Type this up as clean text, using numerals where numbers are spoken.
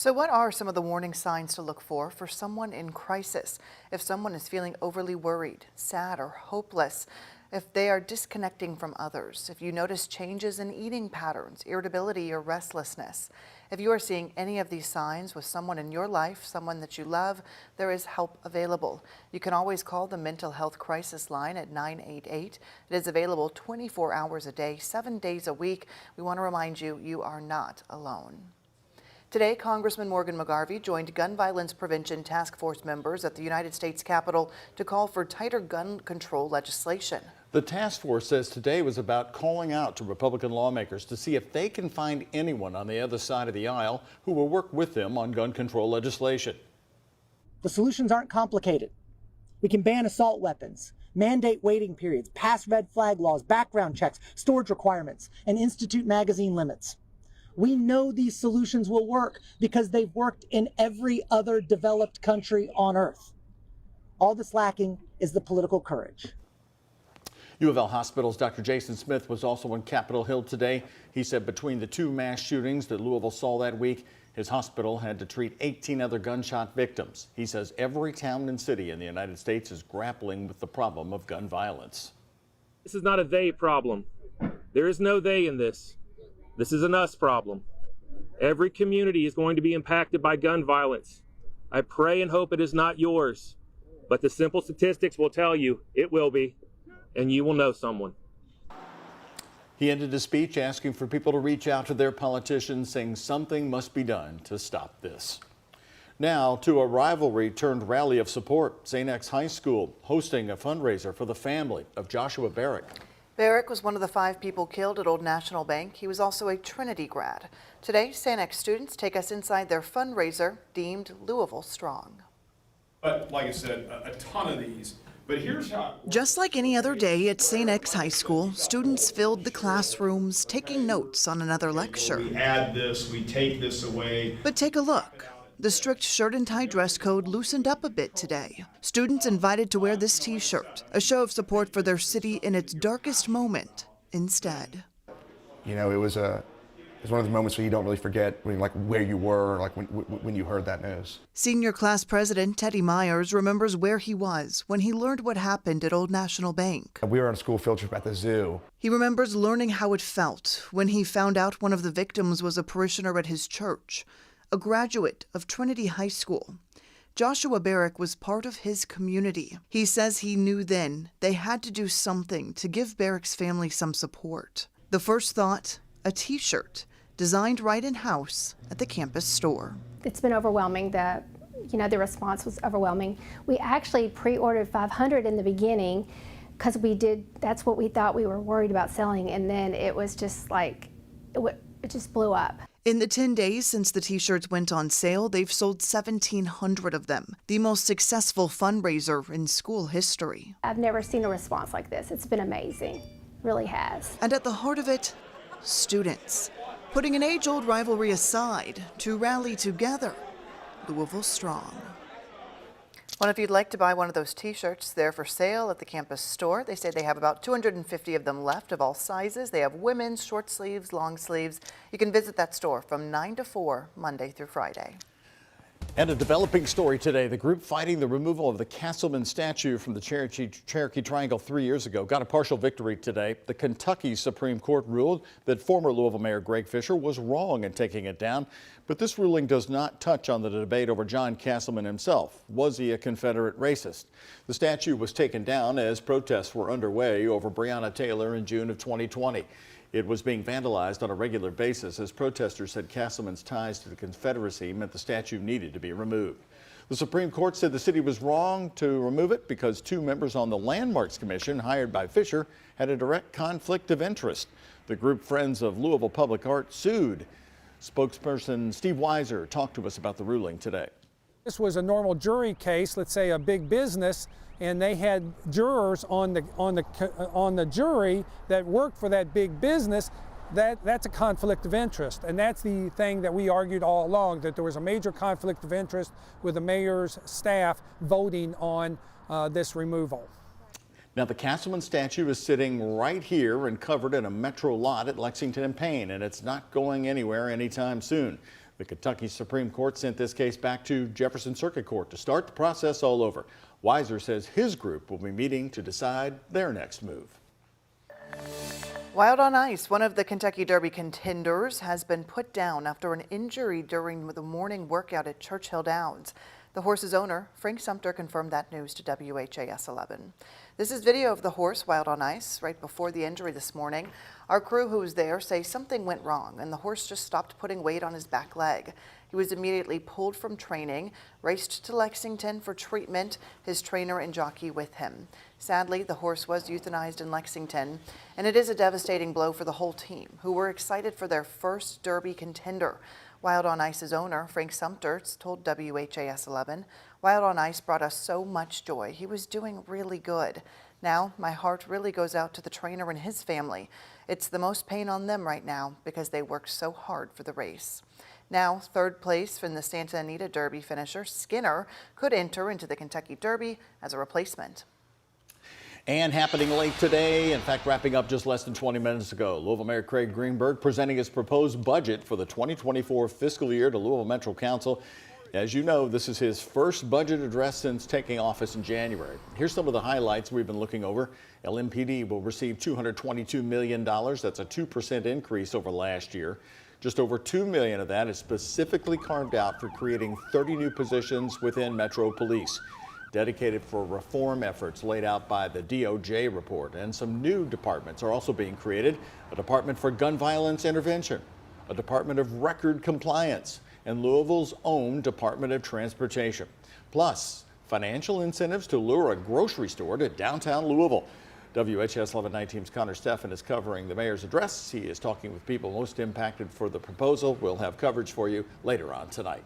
So what are some of the warning signs to look for someone in crisis? If someone is feeling overly worried, sad, or hopeless, if they are disconnecting from others, if you notice changes in eating patterns, irritability, or restlessness, if you are seeing any of these signs with someone in your life, someone that you love, there is help available. You can always call the Mental Health Crisis Line at 988. It is available 24 hours a day, 7 days a week. We want to remind you, you are not alone. Today, Congressman Morgan McGarvey joined gun violence prevention task force members at the United States Capitol to call for tighter gun control legislation. The task force says today was about calling out to Republican lawmakers to see if they can find anyone on the other side of the aisle who will work with them on gun control legislation. The solutions aren't complicated. We can ban assault weapons, mandate waiting periods, pass red flag laws, background checks, storage requirements, and institute magazine limits. We know these solutions will work because they've worked in every other developed country on earth. All that's lacking is the political courage. U of L Hospital's Dr. Jason Smith was also on Capitol Hill today. He said between the two mass shootings that Louisville saw that week, his hospital had to treat 18 other gunshot victims. He says every town and city in the United States is grappling with the problem of gun violence. This is not a they problem. There is no they in this. This is an us problem. Every community is going to be impacted by gun violence. I pray and hope it is not yours, but the simple statistics will tell you it will be, and you will know someone. He ended his speech asking for people to reach out to their politicians, saying something must be done to stop this. Now to a rivalry turned rally of support. St. X High School hosting a fundraiser for the family of Joshua Barrick. Barrick was one of the 5 people killed at Old National Bank. He was also a Trinity grad. Today, St. X students take us inside their fundraiser deemed Louisville Strong. But like I said, a ton of these. But here's how. Just like any other day at St. X High School, students filled the classrooms taking notes on another lecture. We add this, we take this away. But take a look. The strict shirt and tie dress code loosened up a bit today. Students invited to wear this t-shirt, a show of support for their city in its darkest moment instead. You know, it was one of those moments where you don't really forget where you were, when you heard that news. Senior class president Teddy Myers remembers where he was when he learned what happened at Old National Bank. We were on a school field trip at the zoo. He remembers learning how it felt when he found out one of the victims was a parishioner at his church, a graduate of Trinity High School. Joshua Barrick was part of his community. He says he knew then they had to do something to give Barrick's family some support. The first thought, a t-shirt designed right in-house at the campus store. It's been overwhelming. The response was overwhelming. We actually pre-ordered 500 in the beginning because that's what we thought we were worried about selling, and then it was just like, it just blew up. In the 10 days since the t-shirts went on sale, they've sold 1,700 of them, the most successful fundraiser in school history. I've never seen a response like this. It's been amazing, it really has. And at the heart of it, students, putting an age-old rivalry aside to rally together, Louisville Strong. Well, if you'd like to buy one of those t-shirts, they're for sale at the campus store. They say they have about 250 of them left of all sizes. They have women's, short sleeves, long sleeves. You can visit that store from 9 to 4, Monday through Friday. And a developing story today. The group fighting the removal of the Castleman statue from the Cherokee Triangle 3 years ago got a partial victory today. The Kentucky Supreme Court ruled that former Louisville Mayor Greg Fisher was wrong in taking it down. But this ruling does not touch on the debate over John Castleman himself. Was he a Confederate racist? The statue was taken down as protests were underway over Breonna Taylor in June of 2020. It was being vandalized on a regular basis as protesters said Castleman's ties to the Confederacy meant the statue needed to be removed. The Supreme Court said the city was wrong to remove it because 2 members on the Landmarks Commission hired by Fisher had a direct conflict of interest. The group Friends of Louisville Public Art sued. Spokesperson Steve Weiser talked to us about the ruling today. This was a normal jury case, let's say a big business, and they had jurors on the jury that worked for that big business. That's a conflict of interest, and that's the thing that we argued all along, that there was a major conflict of interest with the mayor's staff voting on this removal. Now, the Castleman statue is sitting right here and covered in a metro lot at Lexington and Payne, and it's not going anywhere anytime soon. The Kentucky Supreme Court sent this case back to Jefferson Circuit Court to start the process all over. Weiser says his group will be meeting to decide their next move. Wild on Ice, one of the Kentucky Derby contenders, has been put down after an injury during the morning workout at Churchill Downs. The horse's owner, Frank Sumter, confirmed that news to WHAS11. This is video of the horse, Wild on Ice, right before the injury this morning. Our crew who was there say something went wrong and the horse just stopped putting weight on his back leg. He was immediately pulled from training, raced to Lexington for treatment, his trainer and jockey with him. Sadly, the horse was euthanized in Lexington, and it is a devastating blow for the whole team, who were excited for their first Derby contender. Wild on Ice's owner, Frank Sumter, told WHAS11, "Wild on Ice brought us so much joy. He was doing really good. Now, my heart really goes out to the trainer and his family. It's the most pain on them right now because they worked so hard for the race." Now, third place from the Santa Anita Derby finisher, Skinner, could enter into the Kentucky Derby as a replacement. And happening late today, in fact, wrapping up just less than 20 minutes ago, Louisville Mayor Craig Greenberg presenting his proposed budget for the 2024 fiscal year to Louisville Metro Council. As you know, this is his first budget address since taking office in January. Here's some of the highlights we've been looking over. LMPD will receive $222 million. That's a 2% increase over last year. Just over $2 million of that is specifically carved out for creating 30 new positions within Metro Police, dedicated for reform efforts laid out by the DOJ report. And some new departments are also being created: a Department for Gun Violence Intervention, a Department of Record Compliance, and Louisville's own Department of Transportation. Plus, financial incentives to lure a grocery store to downtown Louisville. WHS 11 Team's Connor Steffen is covering the mayor's address. He is talking with people most impacted for the proposal. We'll have coverage for you later on tonight.